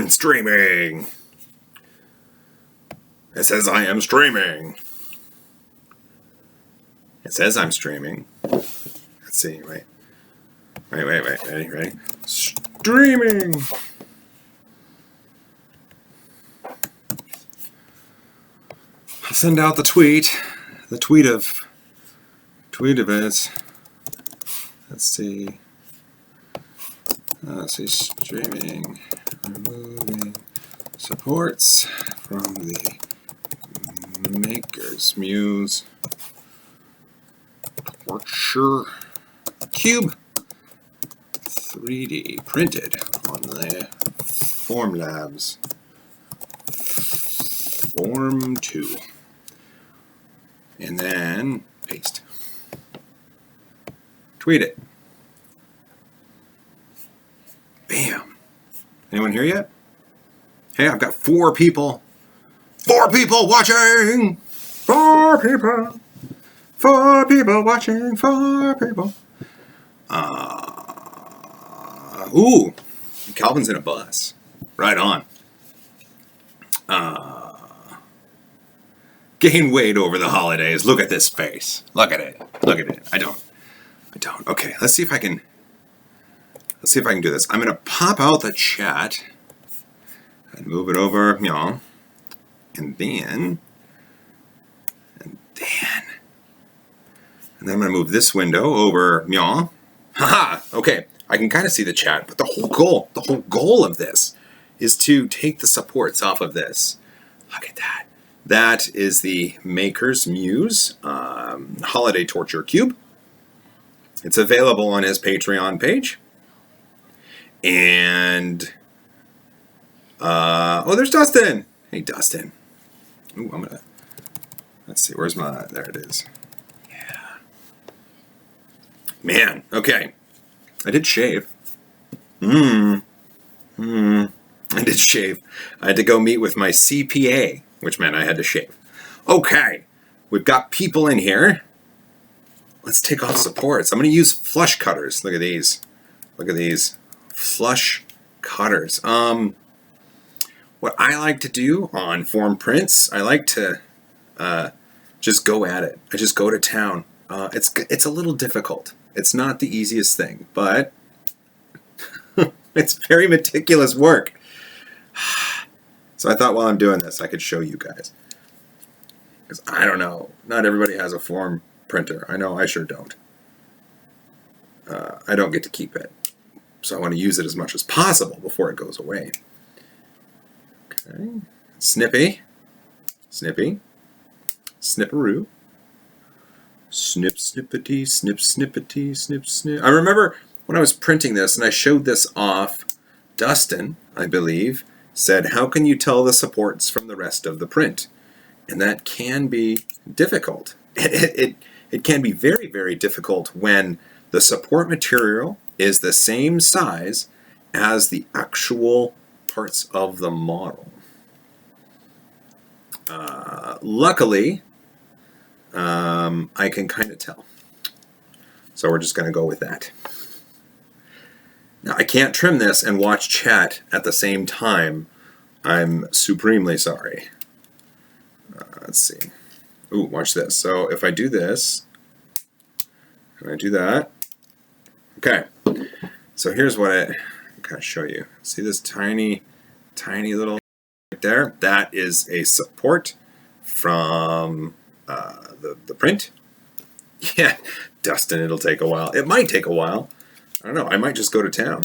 Streaming. It says I am streaming. It says I'm streaming. Let's see, wait. Ready? Streaming! I'll send out the tweet of it. Let's see, streaming, removing supports from the Makers Muse torture cube 3D printed on the Formlabs Form 2. And then paste. Tweet it. Bam. Anyone here yet? Hey, I've got 4 people. 4 people watching! 4 people! 4 people watching! 4 people! Ooh! Calvin's in a bus. Right on. Gain weight over the holidays. Look at this face. Look at it. I don't. Okay, let's see if I can do this. I'm going to pop out the chat and move it over, y'all. And then I'm going to move this window over, y'all. Haha. Okay, I can kind of see the chat, but the whole goal of this is to take the supports off of this. Look at that. That is the Makers Muse Holiday Torture Cube. It's available on his Patreon page. And, oh, there's Dustin. Hey, Dustin. Ooh, let's see, where's there it is. Yeah. Man, okay. I did shave. I did shave. I had to go meet with my CPA, which meant I had to shave. Okay, we've got people in here. Let's take off supports. I'm going to use flush cutters. Look at these. Flush cutters. What I like to do on form prints, I like to just go at it. I just go to town. It's a little difficult. It's not the easiest thing, but it's very meticulous work. So I thought while I'm doing this, I could show you guys. Because I don't know. Not everybody has a form printer. I know I sure don't. I don't get to keep it. So I want to use it as much as possible before it goes away. Okay. Snippy. Snipperoo. Snip, snippety, snip, snippety, snip, snip. I remember when I was printing this and I showed this off, Dustin, I believe, said, how can you tell the supports from the rest of the print? And that can be difficult. It can be very, very difficult when the support material is the same size as the actual parts of the model. Luckily, I can kind of tell. So we're just going to go with that. Now, I can't trim this and watch chat at the same time. I'm supremely sorry. Let's see. Ooh, watch this. So if I do this, and I do that, okay. So here's what I kind of show you. See this tiny little right there? That is a support from the print. Yeah, Dustin, it'll take a while. It might take a while. I don't know. I might just go to town.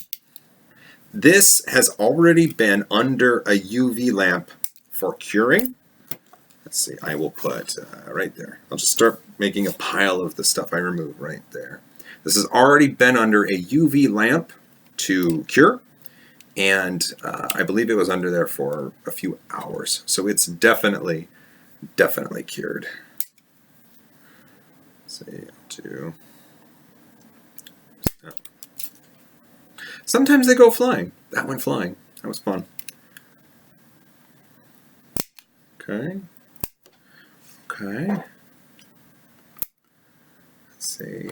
This has already been under a UV lamp for curing. Let's see. I will put right there. I'll just start making a pile of the stuff I removed right there. This has already been under a UV lamp to cure, and I believe it was under there for a few hours. So it's definitely cured. Let's see, sometimes they go flying. That went flying. That was fun. Okay. Let's see.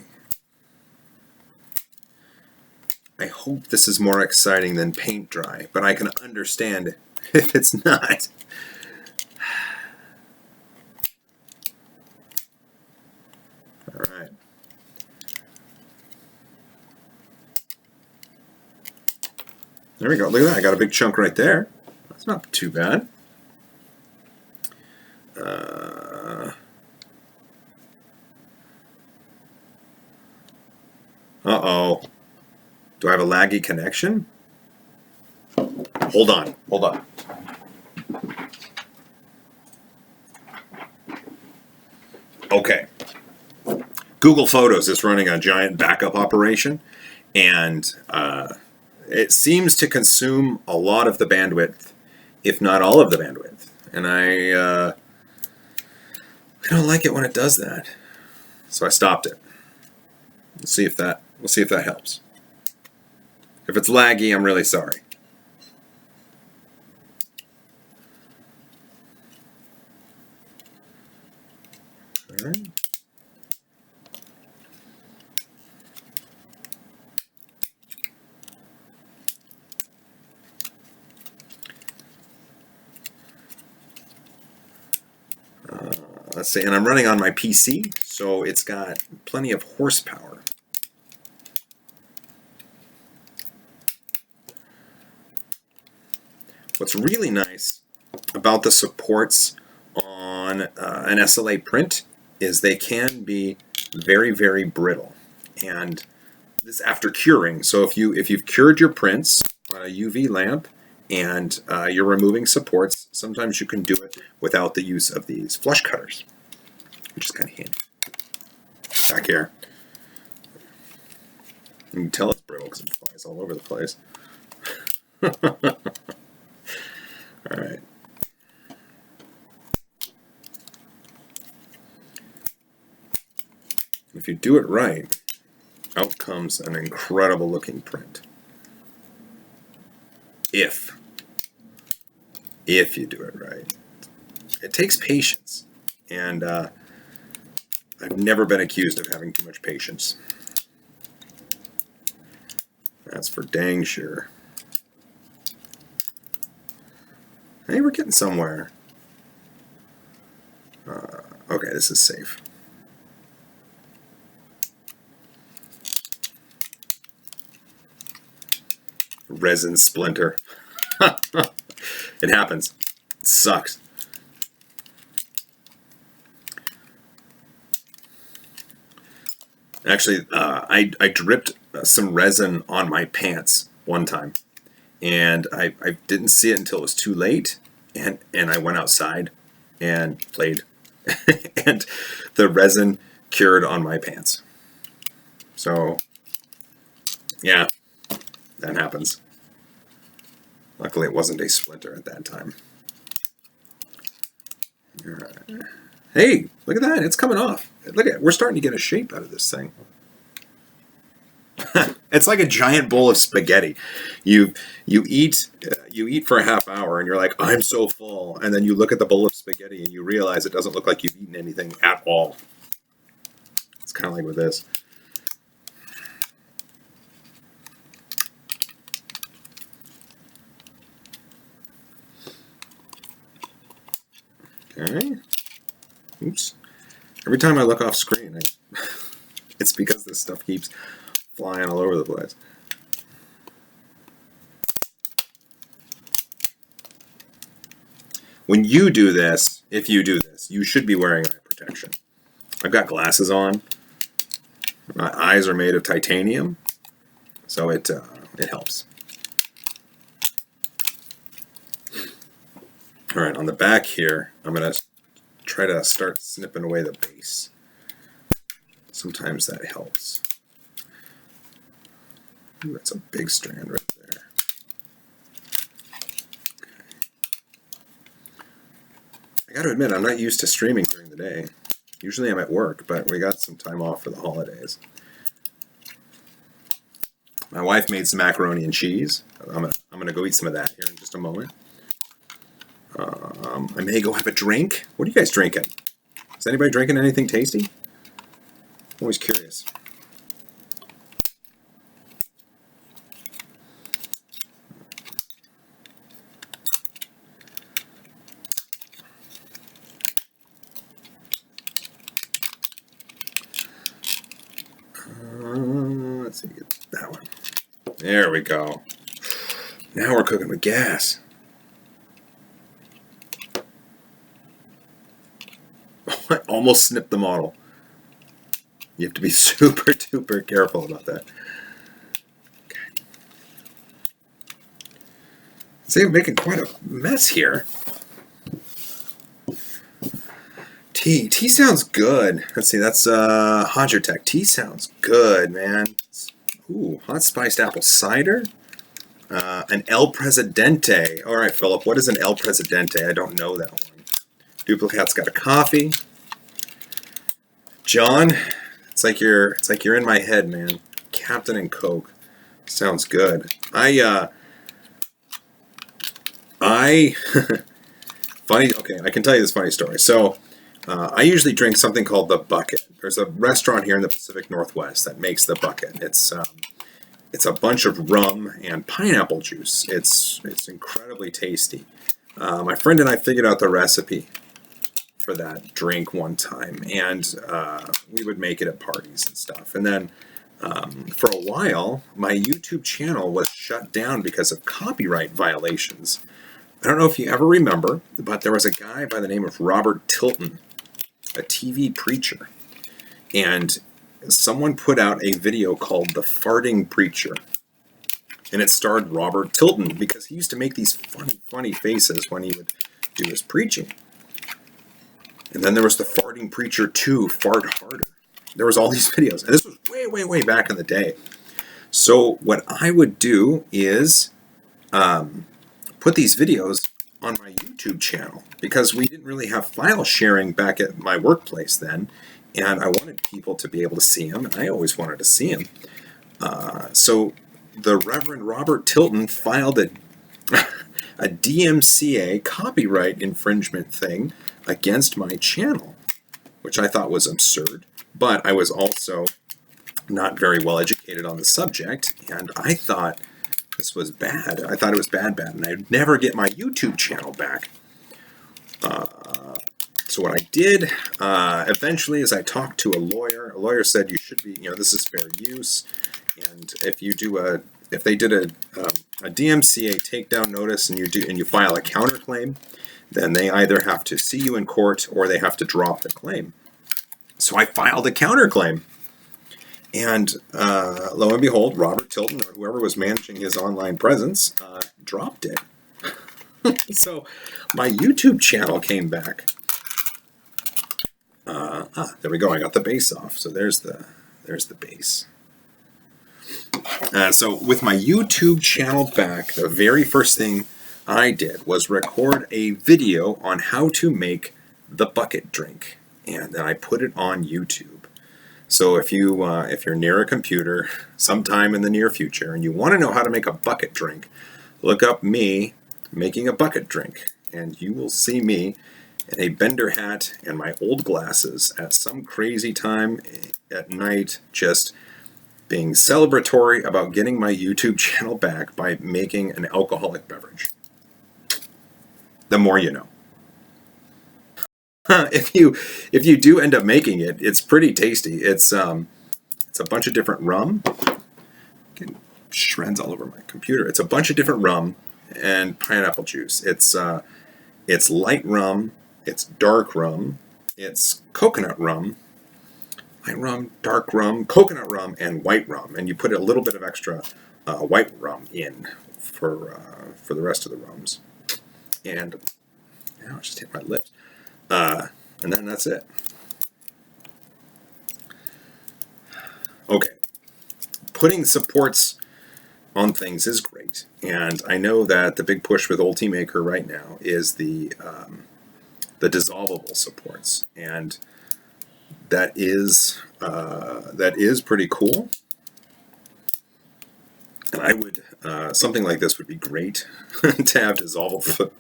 I hope this is more exciting than paint dry, but I can understand if it's not. All right. There we go. Look at that. I got a big chunk right there. That's not too bad. Uh-oh. Do I have a laggy connection? Hold on. Hold on. Okay. Google Photos is running a giant backup operation, and it seems to consume a lot of the bandwidth, if not all of the bandwidth. And I don't like it when it does that, so I stopped it. We'll see if that helps. If it's laggy, I'm really sorry. All right. Let's see, and I'm running on my PC, so it's got plenty of horsepower. What's really nice about the supports on an SLA print is they can be very, very brittle, and this after curing. So if you've cured your prints on a UV lamp and you're removing supports, sometimes you can do it without the use of these flush cutters, which is kind of handy. Back here, you can tell it's brittle because it flies all over the place. All right. If you do it right, out comes an incredible looking print. If you do it right. It takes patience, and I've never been accused of having too much patience. That's for dang sure. Hey, we're getting somewhere. Okay, this is safe. Resin splinter. It happens. It sucks. Actually, I dripped some resin on my pants one time, and I didn't see it until it was too late, and I went outside and played, and the resin cured on my pants. So, yeah, that happens. Luckily, it wasn't a splinter at that time. All right. Hey, look at that. It's coming off. Look at it. We're starting to get a shape out of this thing. It's like a giant bowl of spaghetti. You eat for a half hour and you're like, I'm so full. And then you look at the bowl of spaghetti and you realize it doesn't look like you've eaten anything at all. It's kind of like with this. Okay. Oops. Every time I look off screen, it's because this stuff keeps flying all over the place. When you do this, if you do this, you should be wearing eye protection. I've got glasses on. My eyes are made of titanium, so it helps. All right, on the back here, I'm going to try to start snipping away the base. Sometimes that helps. Ooh, that's a big strand right there. Okay. I got to admit, I'm not used to streaming during the day. Usually I'm at work, but we got some time off for the holidays. My wife made some macaroni and cheese. I'm gonna go eat some of that here in just a moment. I may go have a drink. What are you guys drinking? Is anybody drinking anything tasty? I'm always curious. There we go. Now we're cooking with gas. I almost snipped the model. You have to be super duper careful about that. Okay. See, I'm making quite a mess here. Tea sounds good. Let's see, that's Hodgertech. Tea sounds good, man. Ooh, hot spiced apple cider. An El Presidente. All right, Philip, what is an El Presidente? I don't know that one. Duplicate's got a coffee. John, it's like you're in my head, man. Captain and Coke. Sounds good. Funny, okay, I can tell you this funny story. So, I usually drink something called the Bucket. There's a restaurant here in the Pacific Northwest that makes the Bucket. It's a bunch of rum and pineapple juice. It's incredibly tasty. My friend and I figured out the recipe for that drink one time, and we would make it at parties and stuff. And then for a while, my YouTube channel was shut down because of copyright violations. I don't know if you ever remember, but there was a guy by the name of Robert Tilton, a TV preacher, and someone put out a video called The Farting Preacher, and it starred Robert Tilton because he used to make these funny faces when he would do his preaching. And then there was The Farting Preacher 2, Fart Harder. There was all these videos, and this was way back in the day. So what I would do is put these videos on my YouTube channel because we didn't really have file sharing back at my workplace then, and I wanted people to be able to see them, and I always wanted to see them. So the Reverend Robert Tilton filed a DMCA copyright infringement thing against my channel, which I thought was absurd, but I was also not very well educated on the subject, and I thought this was bad. I thought it was bad, and I'd never get my YouTube channel back. So what I did eventually is I talked to a lawyer. A lawyer said you should be, this is fair use, and if they did a DMCA takedown notice and you file a counterclaim, then they either have to see you in court or they have to drop the claim. So I filed a counterclaim. And lo and behold, Robert Tilton, or whoever was managing his online presence, dropped it. So my YouTube channel came back. There we go. I got the bass off. So there's the bass. So with my YouTube channel back, the very first thing I did was record a video on how to make the bucket drink, and then I put it on YouTube. So if you're near a computer sometime in the near future and you want to know how to make a bucket drink, look up me making a bucket drink, and you will see me in a bender hat and my old glasses at some crazy time at night, just being celebratory about getting my YouTube channel back by making an alcoholic beverage. The more you know. If you do end up making it, it's pretty tasty. It's a bunch of different rum. Getting shreds all over my computer. It's a bunch of different rum and pineapple juice. It's light rum. It's dark rum. It's coconut rum. Light rum, dark rum, coconut rum, and white rum. And you put a little bit of extra white rum in for the rest of the rums. And now I just hit my lips. And then that's it. Okay. Putting supports on things is great. And I know that the big push with Ultimaker right now is the dissolvable supports. And that is pretty cool. And I would, something like this would be great to have dissolvable,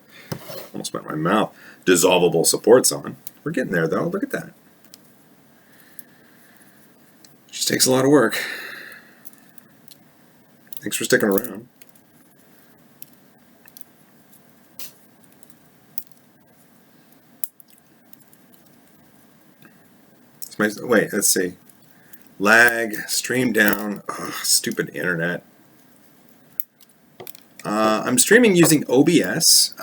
almost went in my mouth, dissolvable supports on. We're getting there though, look at that. Just takes a lot of work. Thanks for sticking around. Wait, let's see. Lag, stream down, stupid internet. I'm streaming using OBS.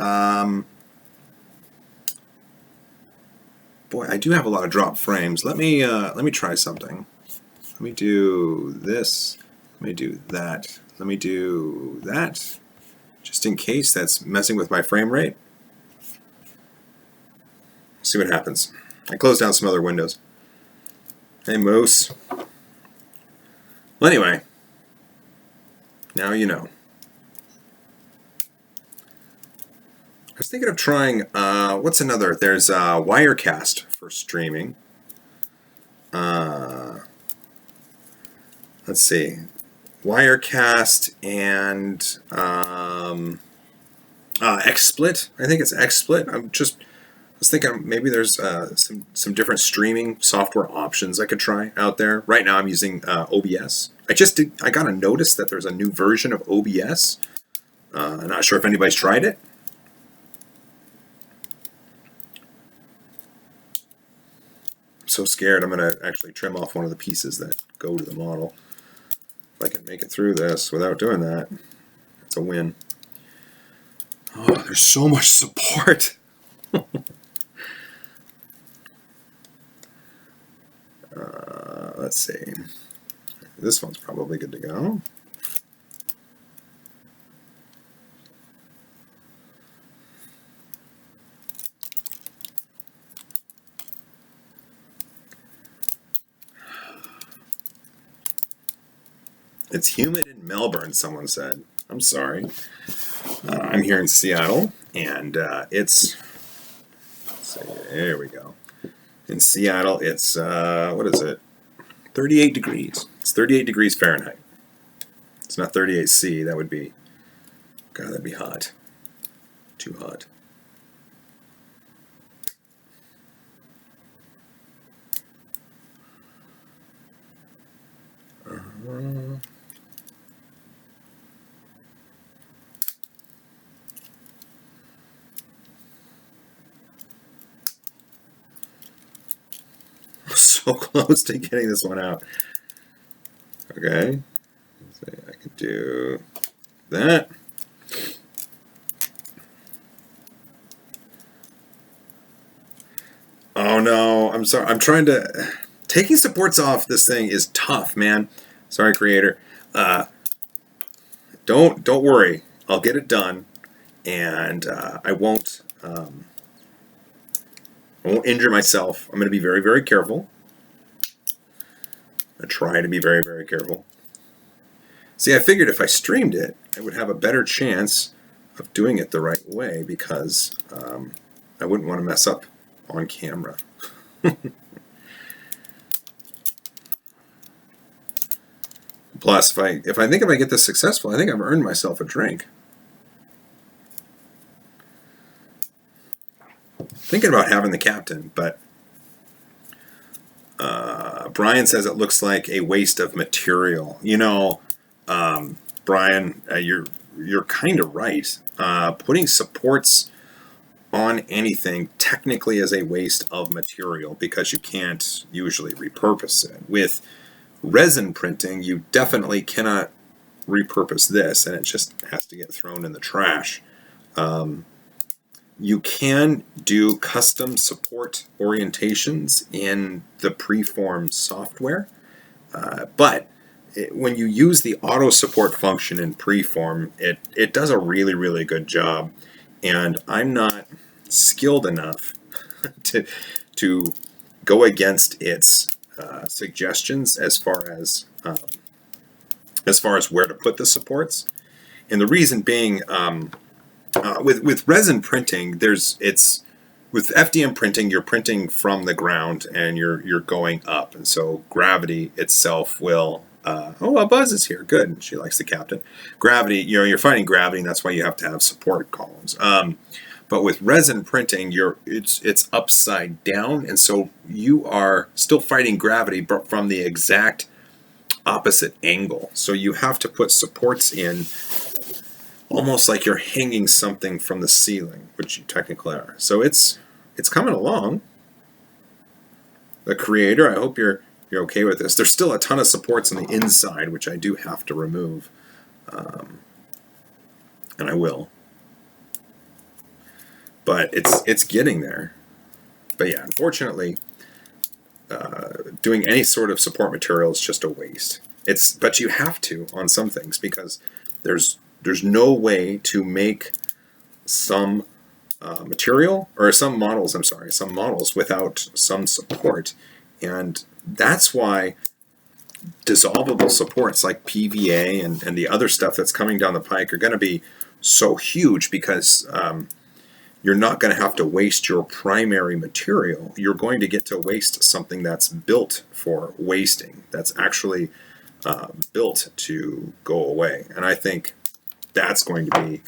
Boy, I do have a lot of drop frames. Let me try something. Let me do this. Let me do that. Let me do that. Just in case that's messing with my frame rate. See what happens. I closed down some other windows. Hey, Moose. Well, anyway. Now you know. I was thinking of trying, what's another? There's Wirecast for streaming. Let's see. Wirecast and XSplit. I think it's XSplit. I was thinking maybe there's some different streaming software options I could try out there. Right now I'm using OBS. I got a notice that there's a new version of OBS. I'm not sure if anybody's tried it. I'm so scared I'm going to actually trim off one of the pieces that go to the model. If I can make it through this without doing that, it's a win. Oh, there's so much support. Let's see. This one's probably good to go. It's humid in Melbourne, someone said. I'm sorry. I'm here in Seattle, and it's... Let's see, there we go. In Seattle, it's, what is it? 38 degrees. It's 38 degrees Fahrenheit. It's not 38 C. That would be... God, that'd be hot. Too hot. So close to getting this one out. Okay. So I could do that. Oh no, I'm sorry. I'm trying to... Taking supports off this thing is tough, man. Sorry, creator. Don't worry. I'll get it done, and I won't injure myself. I'm going to be very, very careful. I try to be very, very careful. See, I figured if I streamed it, I would have a better chance of doing it the right way because I wouldn't want to mess up on camera. Plus, if I think if I get this successful, I think I've earned myself a drink. Thinking about having the captain, but Brian says it looks like a waste of material. You know, Brian, you're kind of right. Putting supports on anything technically is a waste of material because you can't usually repurpose it. With resin printing, you definitely cannot repurpose this, and it just has to get thrown in the trash. You can do custom support orientations in the preform software, but when you use the auto support function in preform, it does a really, really good job, and I'm not skilled enough to go against its suggestions as far as where to put the supports, and the reason being. With resin printing, with FDM printing, you're printing from the ground and you're going up, and so gravity itself will. Oh, Buzz is here. Good. She likes the captain. Gravity, you're fighting gravity, and that's why you have to have support columns. But with resin printing, it's upside down, and so you are still fighting gravity, but from the exact opposite angle. So you have to put supports in. Almost like you're hanging something from the ceiling, which you technically are. So it's coming along. The creator, I hope you're okay with this. There's still a ton of supports on the inside, which I do have to remove. and I will. But it's getting there. But yeah, unfortunately, doing any sort of support material is just a waste. But you have to on some things because there's no way to make some material or some models. I'm sorry, some models without some support, and that's why dissolvable supports like PVA and the other stuff that's coming down the pike are going to be so huge because you're not going to have to waste your primary material. You're going to get to waste something that's built for wasting, that's actually built to go away. And I think that's going to be,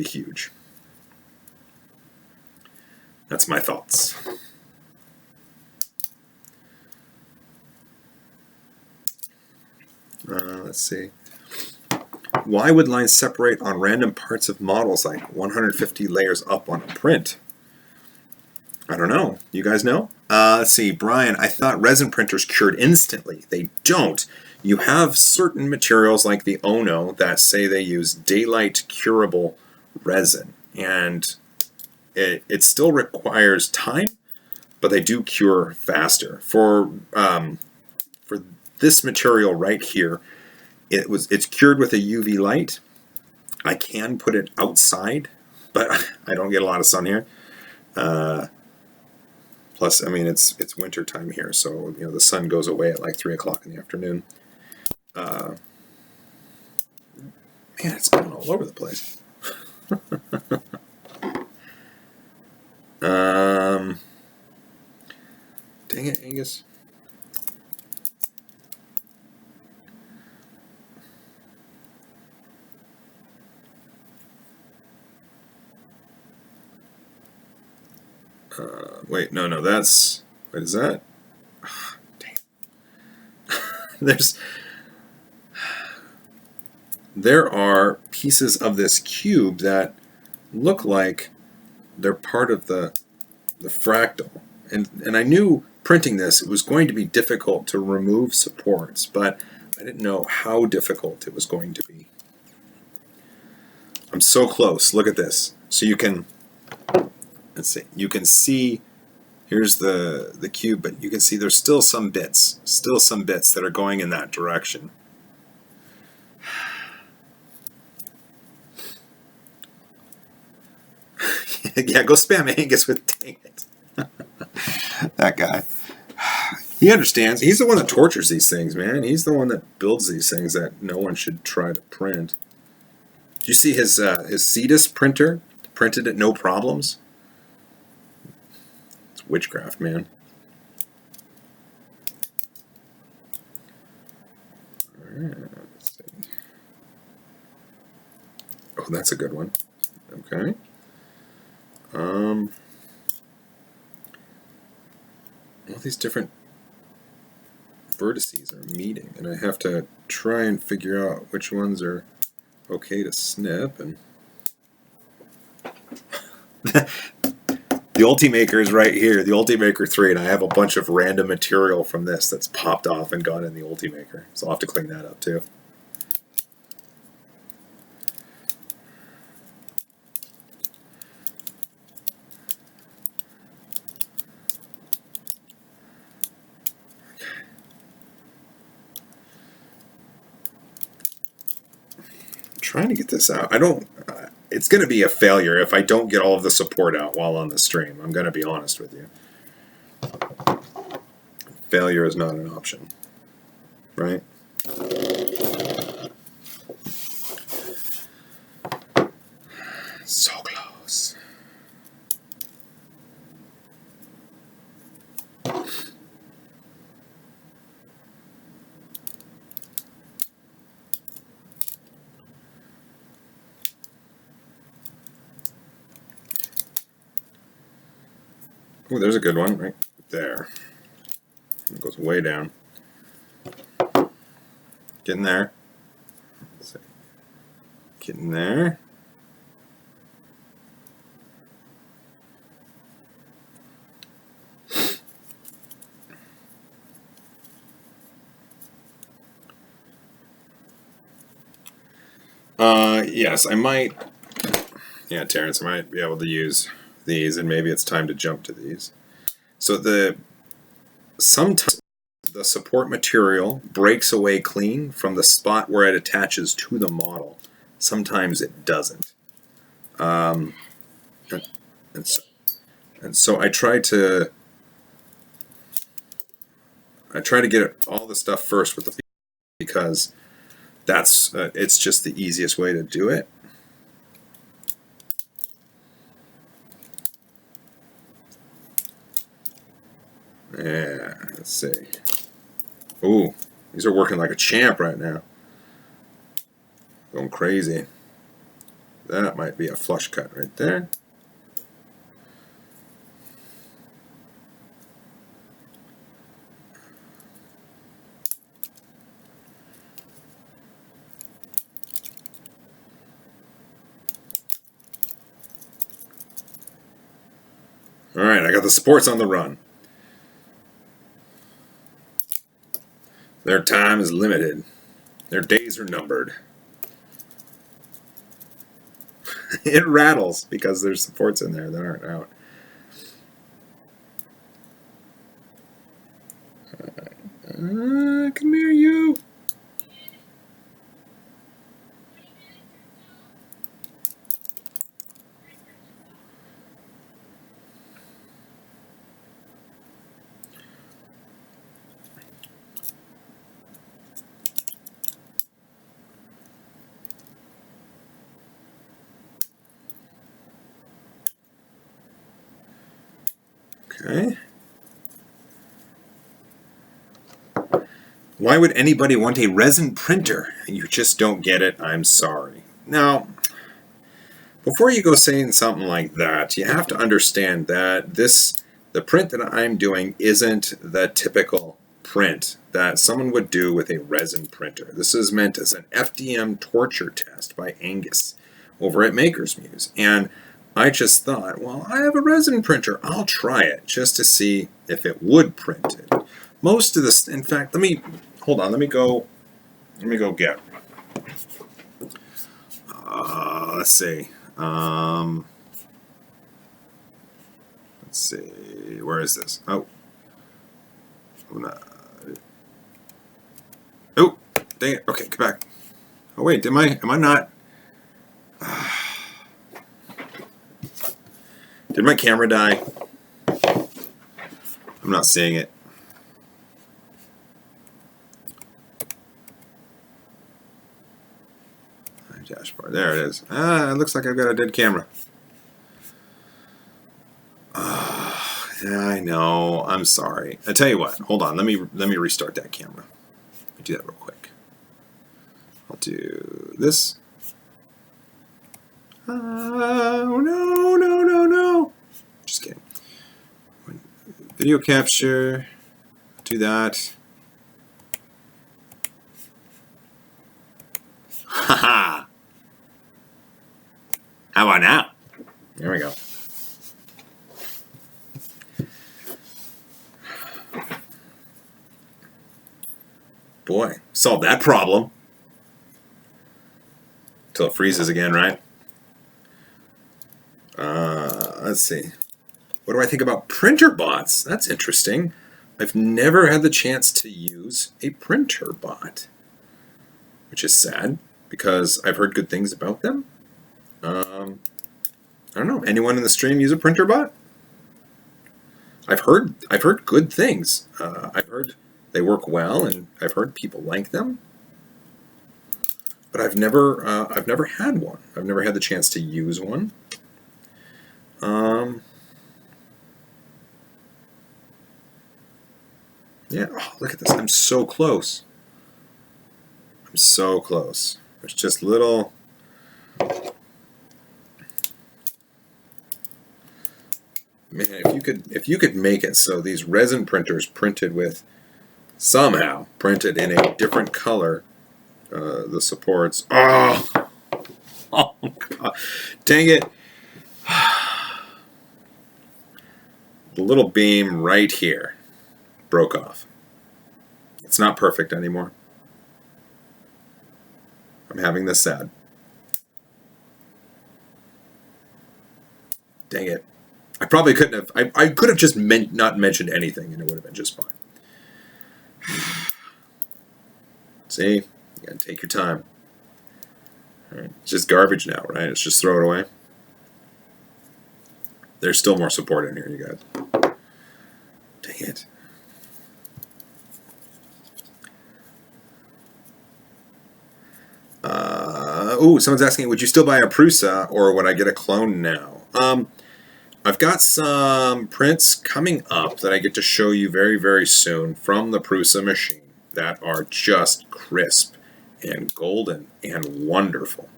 huge. That's my thoughts. Let's see. Why would lines separate on random parts of models like 150 layers up on a print? I don't know. You guys know? Let's see. Brian, I thought resin printers cured instantly. They don't. You have certain materials like the Ono that say they use daylight curable resin. And it still requires time, but they do cure faster. For this material right here, it's cured with a UV light. I can put it outside, but I don't get a lot of sun here. Plus, I mean, it's winter time here, so the sun goes away at like 3 o'clock in the afternoon. Man, it's going all over the place. Dang it, Angus. Wait, no, that's... What is that? Dang it. There are pieces of this cube that look like they're part of the fractal. And I knew printing this, it was going to be difficult to remove supports, but I didn't know how difficult it was going to be. I'm so close. Look at this. So you can... Let's see. You can see, here's the cube, but you can see there's still some bits that are going in that direction. Yeah, go spam Angus with dang it. That guy. He understands. He's the one that tortures these things, man. He's the one that builds these things that no one should try to print. Do you see his Cetus printer? Printed it no problems. Witchcraft, man. Let's see. Oh, that's a good one. Okay. All these different vertices are meeting, and I have to try and figure out which ones are okay to snip. And the Ultimaker is right here, the Ultimaker 3, and I have a bunch of random material from this that's popped off and gone in the Ultimaker. So I'll have to clean that up too. I'm trying to get this out. It's going to be a failure if I don't get all of the support out while on the stream. I'm going to be honest with you. Failure is not an option, right? So close. Oh, there's a good one right there. It goes way down. Getting there. Let's see. Getting there. Yes, I might. Yeah, Terrence, I might be able to use these, and maybe it's time to jump to these. So sometimes the support material breaks away clean from the spot where it attaches to the model. Sometimes it doesn't. And, and, so, and so I try to get all the stuff first with the because that's it's just the easiest way to do it. Yeah, let's see. Ooh, these are working like a champ right now. Going crazy. That might be a flush cut right there. All right, I got the supports on the run. Their time is limited. Their days are numbered. It rattles because there's supports in there that aren't out. Come here, you. Okay. Why would anybody want a resin printer? You just don't get it. I'm sorry. Now, before you go saying something like that, you have to understand that the print that I'm doing isn't the typical print that someone would do with a resin printer. This is meant as an FDM torture test by Angus over at Makers Muse. And I just thought, well, I have a resin printer. I'll try it just to see if it would print it. Most of this, in fact, hold on, let me go get, let's see. Let's see, where is this? Oh, oh, dang it. Okay, come back. Oh wait, am I not? Did my camera die? I'm not seeing it. Dashboard. There it is. It looks like I've got a dead camera. Yeah, I know. I'm sorry. I tell you what. Hold on. Let me restart that camera. Let me do that real quick. I'll do this. Oh no! Just kidding. Video capture. Do that. Haha. How about now? There we go. Boy, solved that problem. Until it freezes again, right? Let's see. What do I think about printer bots? That's interesting. I've never had the chance to use a printer bot, which is sad because I've heard good things about them. I don't know. Anyone in the stream use a printer bot? I've heard good things. I've heard they work well, and I've heard people like them. But I've never had one. I've never had the chance to use one. Yeah. Oh, look at this. I'm so close. I'm so close. There's just little. Man, if you could make it so these resin printers printed in a different color, the supports. Oh God, dang it! The little beam right here broke off. It's not perfect anymore. I'm having this sad. Dang it. I probably couldn't have. I could have just not mentioned anything and it would have been just fine. See? You gotta take your time. All right. It's just garbage now, right? Let's just throw it away. There's still more support in here, you guys. Dang it. Someone's asking, would you still buy a Prusa or would I get a clone now? I've got some prints coming up that I get to show you very, very soon from the Prusa machine that are just crisp and golden and wonderful.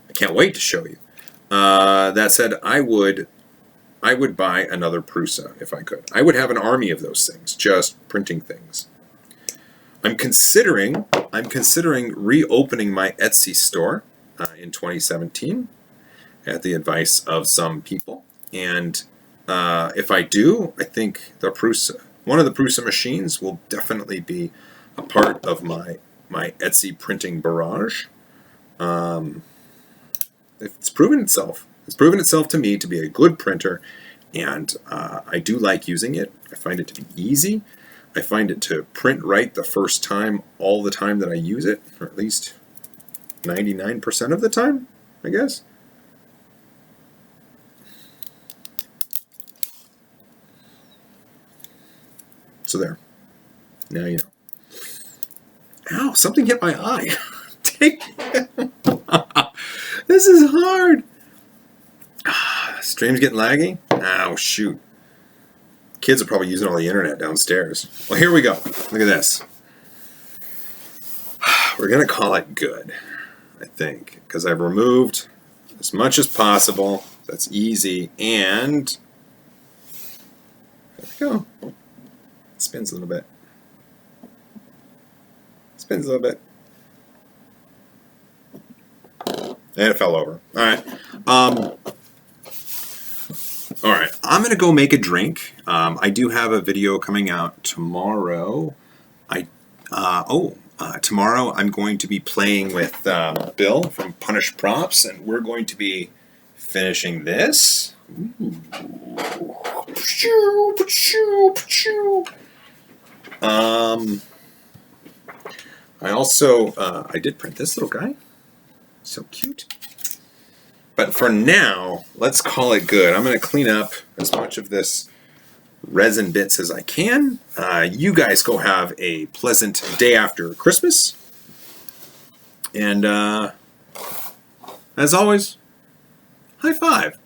I can't wait to show you. That said, I would buy another Prusa if I could. I would have an army of those things, just printing things. I'm considering reopening my Etsy store in 2017 at the advice of some people. And if I do, I think one of the Prusa machines will definitely be a part of my Etsy printing barrage. It's proven itself. It's proven itself to me to be a good printer, and I do like using it. I find it to be easy. I find it to print right the first time, all the time that I use it, or at least 99% of the time, I guess. So there. Now you know. Ow, something hit my eye. This is hard. Stream's getting laggy. Oh, shoot. Kids are probably using all the internet downstairs. Well, here we go. Look at this. We're going to call it good, I think, because I've removed as much as possible. That's easy. And there we go. It spins a little bit. Spins a little bit. And it fell over. All right. All right. I'm going to go make a drink. I do have a video coming out tomorrow. Tomorrow I'm going to be playing with Bill from Punish Props, and we're going to be finishing this. I also I did print this little guy. So cute. But for now, let's call it good. I'm going to clean up as much of this resin bits as I can. You guys go have a pleasant day after Christmas. And as always, high five.